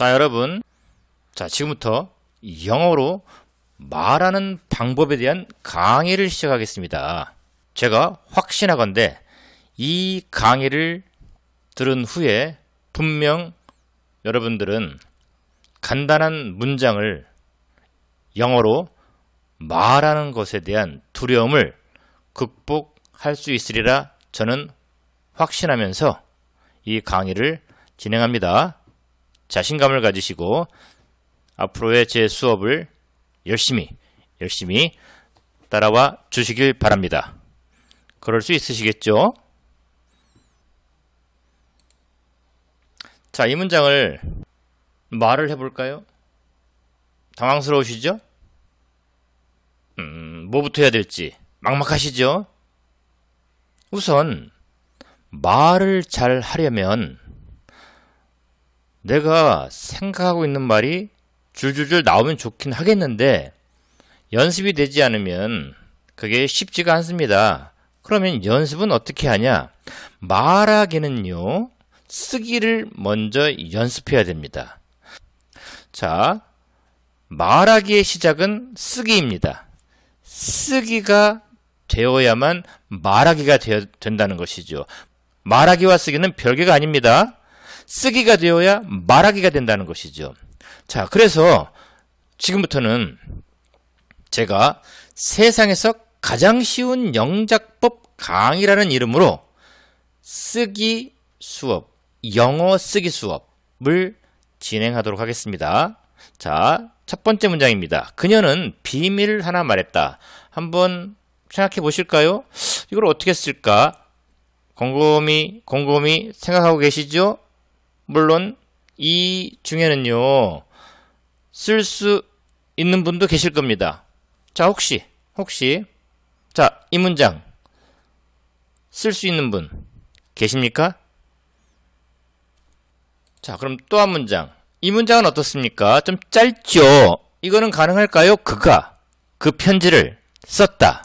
자, 여러분. 자, 지금부터 영어로 말하는 방법에 대한 강의를 시작하겠습니다. 제가 확신하건대 이 강의를 들은 후에 분명 여러분들은 간단한 문장을 영어로 말하는 것에 대한 두려움을 극복할 수 있으리라 저는 확신하면서 이 강의를 진행합니다. 자신감을 가지시고 앞으로의 제 수업을 열심히 따라와 주시길 바랍니다. 그럴 수 있으시겠죠? 자, 이 문장을 말을 해볼까요? 당황스러우시죠? 뭐부터 해야 될지 막막하시죠? 우선 말을 잘 하려면 내가 생각하고 있는 말이 줄줄줄 나오면 좋긴 하겠는데 연습이 되지 않으면 그게 쉽지가 않습니다. 그러면 연습은 어떻게 하냐? 말하기는요, 쓰기를 먼저 연습해야 됩니다. 자, 말하기의 시작은 쓰기입니다. 쓰기가 되어야만 말하기가 된다는 것이죠. 말하기와 쓰기는 별개가 아닙니다. 쓰기가 되어야 말하기가 된다는 것이죠. 자, 그래서 지금부터는 제가 세상에서 가장 쉬운 영작법 강의라는 이름으로 쓰기 수업, 영어 쓰기 수업을 진행하도록 하겠습니다. 자, 첫 번째 문장입니다. 그녀는 비밀을 하나 말했다. 한번 생각해 보실까요? 이걸 어떻게 쓸까? 곰곰이 생각하고 계시죠? 물론 이 중에는요, 쓸 수 있는 분도 계실 겁니다. 자, 혹시 자, 이 문장 쓸 수 있는 분 계십니까? 자, 그럼 또 한 문장. 이 문장은 어떻습니까? 좀 짧죠? 이거는 가능할까요? 그가 그 편지를 썼다.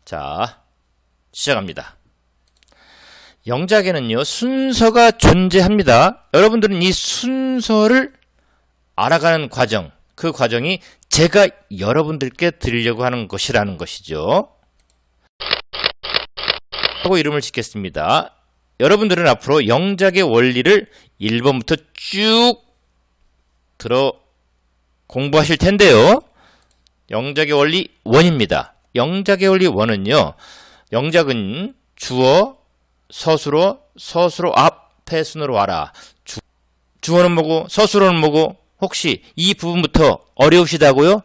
자, 시작합니다. 영작에는요, 순서가 존재합니다. 여러분들은 이 순서를 알아가는 과정, 그 과정이 제가 여러분들께 드리려고 하는 것이라는 것이죠. 하고 이름을 짓겠습니다. 여러분들은 앞으로 영작의 원리를 1번부터 쭉 공부하실 텐데요. 영작의 원리 1입니다. 영작의 원리 1은요, 영작은 주어, 서술어 앞에 순으로 와라. 주어는 뭐고 서술어는 뭐고 혹시 이 부분부터 어려우시다고요?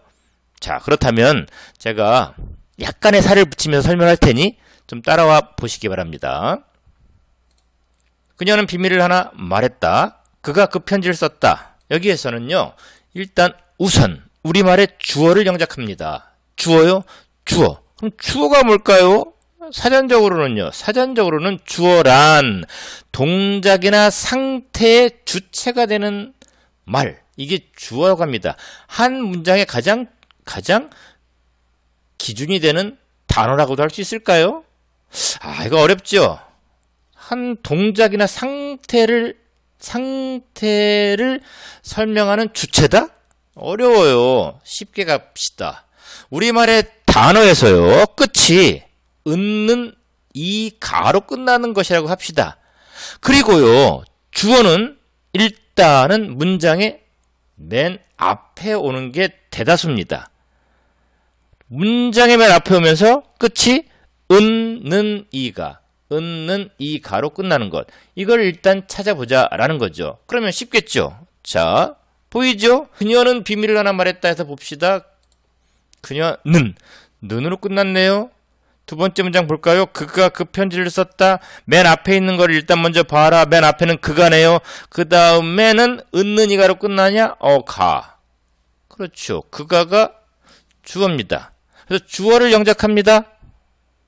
자, 그렇다면 제가 약간의 살을 붙이면서 설명할 테니 좀 따라와 보시기 바랍니다. 그녀는 비밀을 하나 말했다. 그가 그 편지를 썼다. 여기에서는요, 일단 우선 우리말의 주어를 영작합니다. 주어요? 주어. 그럼 주어가 뭘까요? 사전적으로는 주어란 동작이나 상태의 주체가 되는 말, 이게 주어라고 합니다. 한 문장의 가장 기준이 되는 단어라고도 할 수 있을까요? 아, 이거 어렵죠? 한 동작이나 상태를 설명하는 주체다? 어려워요. 쉽게 갑시다. 우리말의 단어에서요, 끝이 은는 이 가로 끝나는 것이라고 합시다. 그리고요, 주어는 일단은 문장의 맨 앞에 오는 게 대다수입니다. 문장의 맨 앞에 오면서 끝이 은는 이 가로 끝나는 것. 이걸 일단 찾아보자라는 거죠. 그러면 쉽겠죠? 자, 보이죠? 그녀는 비밀을 하나 말했다 해서 봅시다. 그녀는 는으로 끝났네요. 두 번째 문장 볼까요? 그가 그 편지를 썼다. 맨 앞에 있는 걸 일단 먼저 봐라. 맨 앞에는 그가네요. 그 다음에는 은는 이가로 끝나냐? 가. 그렇죠. 그가가 주어입니다. 그래서 주어를 영작합니다.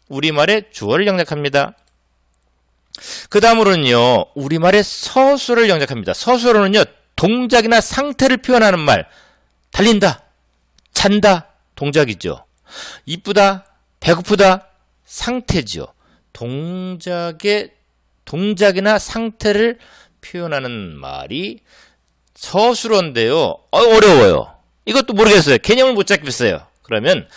우리말의 주어를 영작합니다. 그 다음으로는요, 우리말의 서술을 영작합니다. 서술어는요, 동작이나 상태를 표현하는 말. 달린다, 찬다, 동작이죠. 이쁘다, 배고프다, 상태죠. 동작이나 상태를 표현하는 말이 서술어인데요. 어려워요. 이것도 모르겠어요. 개념을 못 잡겠어요. 그러면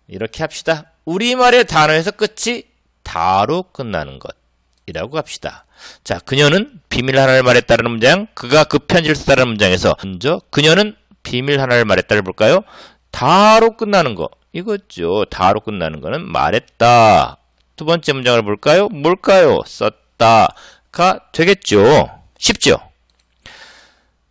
이렇게 합시다. 우리말의 단어에서 끝이 다로 끝나는 것이라고 합시다. 자, 그녀는 비밀 하나를 말했다는 문장, 그가 그 편지를 썼다는 문장에서 먼저 그녀는 비밀 하나를 말했다를 볼까요? 다로 끝나는 거. 이거죠. 다로 끝나는 거는 말했다. 두 번째 문장을 볼까요? 뭘까요? 썼다가 되겠죠. 쉽죠?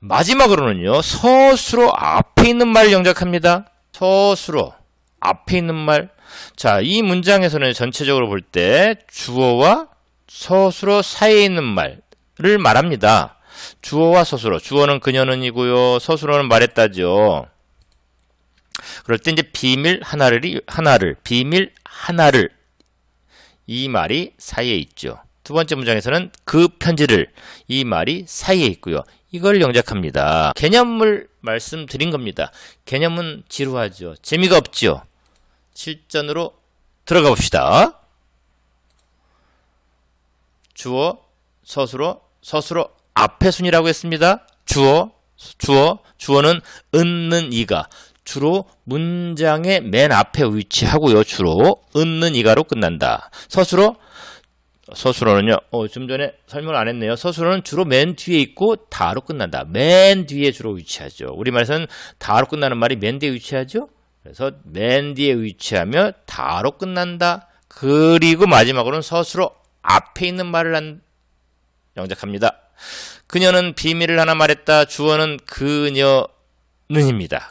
마지막으로는요. 서술어 앞에 있는 말을 영작합니다. 서술어 앞에 있는 말. 자, 이 문장에서는 전체적으로 볼 때 주어와 서술어 사이에 있는 말을 말합니다. 주어와 서술어. 주어는 그녀는이고요. 서술어는 말했다죠. 그럴 때 이제 비밀 하나를 이 말이 사이에 있죠. 두 번째 문장에서는 그 편지를 이 말이 사이에 있고요. 이걸 영작합니다. 개념을 말씀드린 겁니다. 개념은 지루하죠. 재미가 없죠. 실전으로 들어가 봅시다. 주어, 서술어, 서술어 앞에 순이라고 했습니다. 주어는 은는 이가 주로 문장의 맨 앞에 위치하고요. 주로 은는 이가로 끝난다. 서술어는요. 좀 전에 설명을 안 했네요. 서술어는 주로 맨 뒤에 있고 다로 끝난다. 맨 뒤에 주로 위치하죠. 우리말에서는 다로 끝나는 말이 맨 뒤에 위치하죠. 그래서 맨 뒤에 위치하며 다로 끝난다. 그리고 마지막으로는 서술어 앞에 있는 말을 영작합니다. 그녀는 비밀을 하나 말했다. 주어는 그녀는입니다.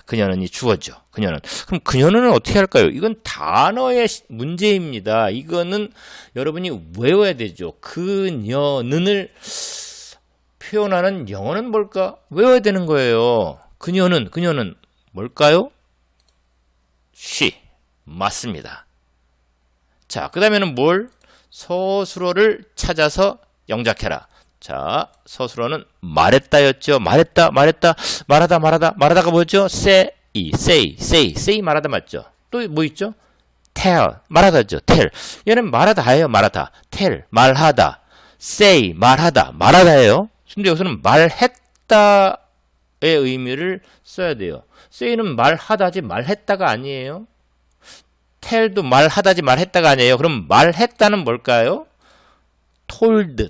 그녀는 이 주어죠. 그럼 그녀는 어떻게 할까요? 이건 단어의 문제입니다. 이거는 여러분이 외워야 되죠. 그녀는을 표현하는 영어는 뭘까? 외워야 되는 거예요. 그녀는 뭘까요? she. 맞습니다. 자, 그 다음에는 서술어를 찾아서 영작해라. 자, 서술어는 말했다였죠. 말하다가 뭐였죠? say 말하다 맞죠? 또 뭐 있죠? tell, 말하다죠. tell. 얘는 말하다예요. 말하다. tell, 말하다. say, 말하다예요. 근데 여기서는 말했다의 의미를 써야 돼요. say는 말하다지 말했다가 아니에요. tell도 말하다지 말했다가 아니에요. 그럼 말했다는 뭘까요? told.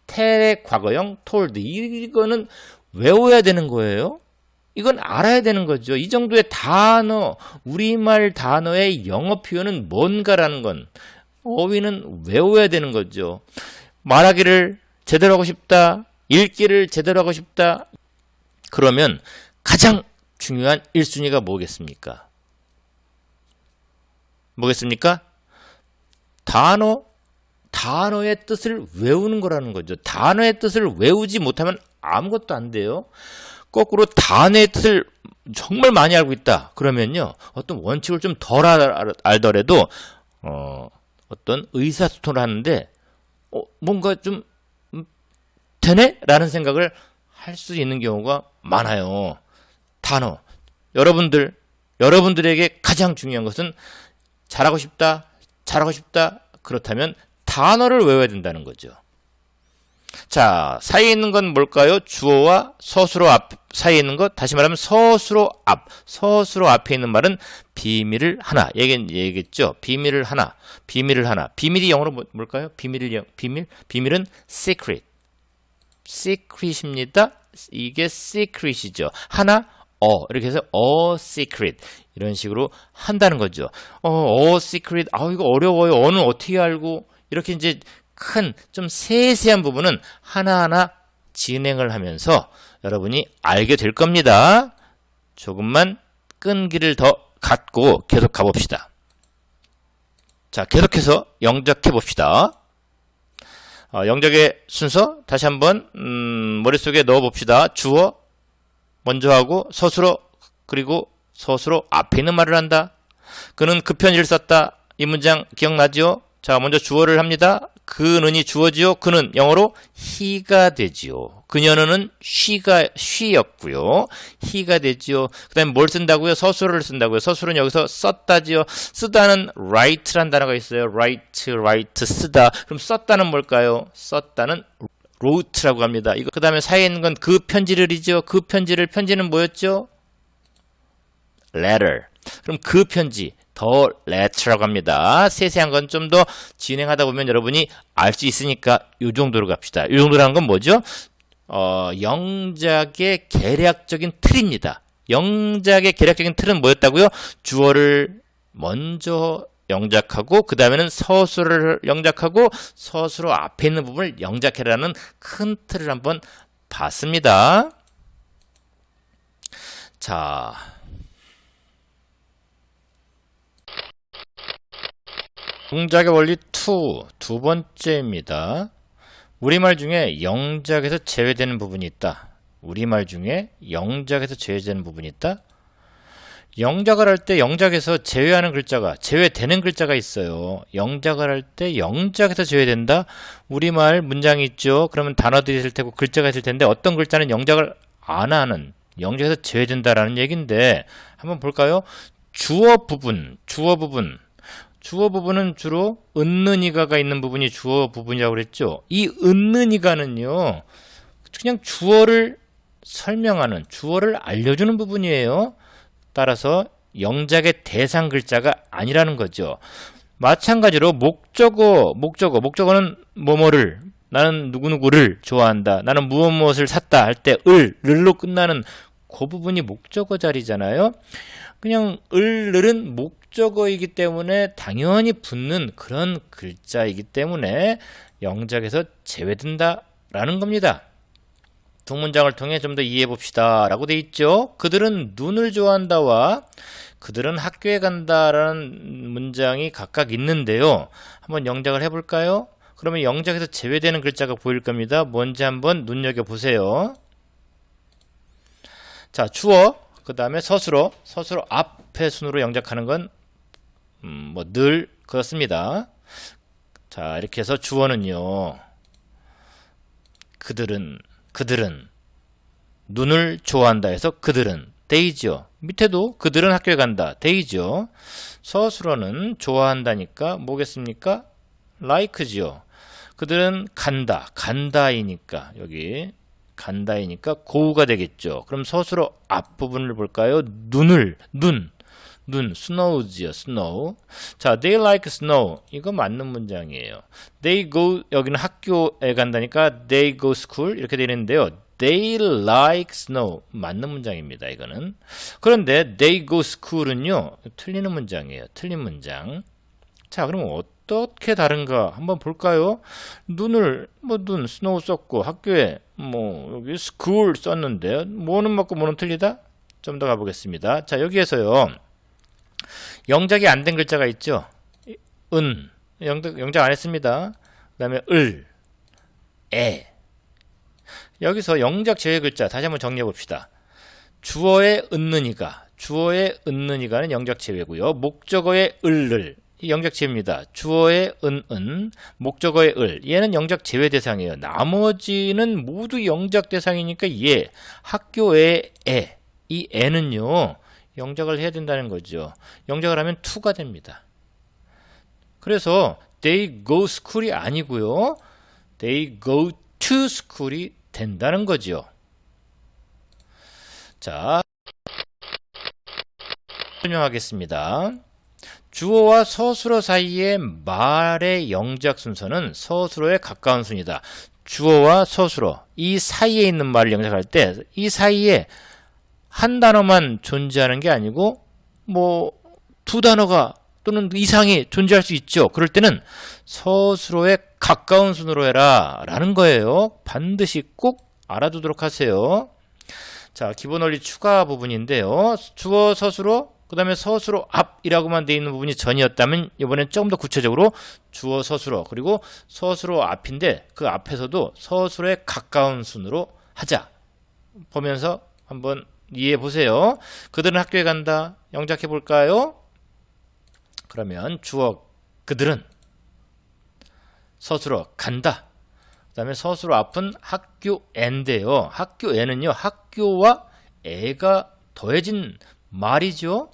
tell의 과거형 told. 이거는 외워야 되는 거예요. 이건 알아야 되는 거죠. 이 정도의 단어, 우리말 단어의 영어 표현은 뭔가라는 건 어휘는 외워야 되는 거죠. 말하기를 제대로 하고 싶다. 읽기를 제대로 하고 싶다. 그러면 가장 중요한 1순위가 뭐겠습니까? 단어의 뜻을 외우는 거라는 거죠. 단어의 뜻을 외우지 못하면 아무것도 안 돼요. 거꾸로 단어의 뜻을 정말 많이 알고 있다. 그러면요. 어떤 원칙을 좀 덜 알더라도 어떤 의사소통을 하는데 뭔가 좀 되네? 라는 생각을 할 수 있는 경우가 많아요. 단어. 여러분들에게 가장 중요한 것은 잘하고 싶다. 그렇다면 단어를 외워야 된다는 거죠. 자, 사이에 있는 건 뭘까요? 주어와 서술어 앞 사이에 있는 것. 다시 말하면 서술어 앞에 있는 말은 비밀을 하나. 얘기했죠. 비밀을 하나. 비밀이 영어로 뭘까요? 비밀은 secret. secret입니다. 이게 secret이죠. 하나, 이렇게 해서 secret. 이런 식으로 한다는 거죠. secret. 이거 어려워요. 어는 어떻게 알고? 이렇게 이제 큰, 좀 세세한 부분은 하나하나 진행을 하면서 여러분이 알게 될 겁니다. 조금만 끈기를 더 갖고 계속 가봅시다. 자, 계속해서 영작해 봅시다. 영작의 순서 다시 한번 머릿속에 넣어 봅시다. 주어 먼저 하고 서술어 그리고 서술어 앞에 있는 말을 한다. 그는 그 편지를 썼다. 이 문장 기억나죠? 자, 먼저 주어를 합니다. 그는이 주어지요. 그는 영어로 he가 되지요. 그녀는 she였고요. he가 되지요. 그 다음에 뭘 쓴다고요? 서술어를 쓴다고요. 서술은 여기서 썼다지요. 쓰다는 write란 단어가 있어요. write, 쓰다. 그럼 썼다는 뭘까요? 썼다는 wrote라고 합니다. 이거 그 다음에 사이에 있는 건 그 편지를이죠. 그 편지는 뭐였죠? letter. 그럼 그 편지 더 letter라고 합니다. 세세한 건 좀 더 진행하다 보면 여러분이 알 수 있으니까 이 정도로 갑시다. 이 정도라는 건 뭐죠? 영작의 계략적인 틀입니다. 영작의 계략적인 틀은 뭐였다고요? 주어를 먼저 영작하고 그 다음에는 서술을 영작하고 서술어 앞에 있는 부분을 영작해라는 큰 틀을 한번 봤습니다. 자, 영작의 원리 2, 두 번째입니다. 우리말 중에 영작에서 제외되는 부분이 있다. 우리말 중에 영작에서 제외되는 부분이 있다. 영작을 할 때 영작에서 제외하는 글자가, 제외되는 글자가 있어요. 영작을 할 때 영작에서 제외된다. 우리말 문장이 있죠. 그러면 단어들이 있을 테고 글자가 있을 텐데 어떤 글자는 영작을 안 하는, 영작에서 제외된다라는 얘기인데 한번 볼까요? 주어 부분은 주로 은는이가가 있는 부분이 주어 부분이라고 그랬죠. 이 은는이가는요, 그냥 주어를 설명하는, 주어를 알려주는 부분이에요. 따라서 영작의 대상 글자가 아니라는 거죠. 마찬가지로 목적어는 뭐뭐를, 나는 누구누구를 좋아한다, 나는 무엇무엇을 샀다 할 때 을로 끝나는 그 부분이 목적어 자리잖아요. 그냥 을은 목적어이기 때문에 당연히 붙는 그런 글자이기 때문에 영작에서 제외된다라는 겁니다. 두 문장을 통해 좀 더 이해해 봅시다 라고 돼 있죠. 그들은 눈을 좋아한다와 그들은 학교에 간다라는 문장이 각각 있는데요. 한번 영작을 해볼까요? 그러면 영작에서 제외되는 글자가 보일 겁니다. 뭔지 한번 눈여겨보세요. 자, 주어, 그 다음에 서술어 앞에 순으로 영작하는 건 뭐 늘 그렇습니다. 자, 이렇게 해서 주어는요, 그들은 눈을 좋아한다 해서 그들은 데이죠. 밑에도 그들은 학교에 간다 데이죠. 서술어는 좋아한다니까 뭐겠습니까? like지요. 그들은 간다이니까 여기 간다이니까 고우가 되겠죠. 그럼 서술어 앞부분을 볼까요? 눈 snow지요. snow. 자, they like snow. 이거 맞는 문장이에요. they go, 여기는 학교에 간다니까 they go school 이렇게 되어 있는데요. they like snow 맞는 문장입니다. 이거는. 그런데 they go school은요, 틀리는 문장이에요. 틀린 문장. 자, 그럼 어떻게 다른가 한번 볼까요? 눈 snow 썼고 학교에 여기 school 썼는데 뭐는 맞고 뭐는 틀리다? 좀 더 가보겠습니다. 자, 여기에서요, 영작이 안 된 글자가 있죠. 영작 안 했습니다. 그 다음에 여기서 영작 제외 글자 다시 한번 정리해 봅시다. 주어의 은는이가는 영작 제외고요. 목적어의 이 영작 제외입니다. 주어의 목적어의 얘는 영작 제외 대상이에요. 나머지는 모두 영작 대상이니까 학교의 이 애는요, 영작을 해야 된다는 거죠. 영작을 하면 to가 됩니다. 그래서 they go school이 아니고요, they go to school이 된다는 거죠. 자, 설명하겠습니다. 주어와 서술어 사이의 말의 영작 순서는 서술어에 가까운 순이다. 주어와 서술어 이 사이에 있는 말을 영작할 때 이 사이에 한 단어만 존재하는 게 아니고 두 단어가 또는 이상이 존재할 수 있죠. 그럴 때는 서술어에 가까운 순으로 해라 라는 거예요. 반드시 꼭 알아두도록 하세요. 자, 기본 원리 추가 부분인데요. 주어 서술어 그 다음에 서술어 앞이라고만 되어 있는 부분이 전이었다면 이번엔 조금 더 구체적으로 주어 서술어 그리고 서술어 앞인데 그 앞에서도 서술어에 가까운 순으로 하자. 보면서 한번 이해해 보세요. 그들은 학교에 간다. 영작해 볼까요? 그러면 주어 그들은, 서술어 간다. 그 다음에 서술어 앞은 학교애인데요. 학교애는요, 학교와 애가 더해진 말이죠.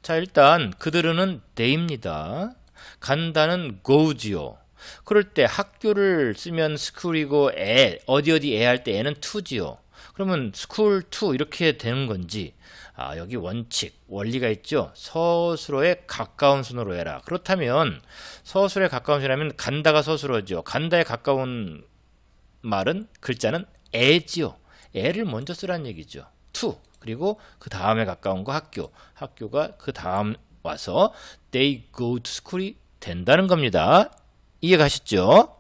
자, 일단 그들은 they입니다. 간다는 go지요. 그럴 때 학교를 쓰면 school이고 어디 할 때 애는 to지요. 그러면 school to 이렇게 되는 건지, 여기 원리가 있죠. 서술어에 가까운 순으로 해라. 그렇다면 서술에 가까운 순이라면 간다가 서술어죠. 간다에 가까운 말은 글자는 애지요. 애를 먼저 쓰라는 얘기죠. to. 그리고 그 다음에 가까운 거 학교가 그 다음 와서 they go to school이 된다는 겁니다. 이해 가셨죠?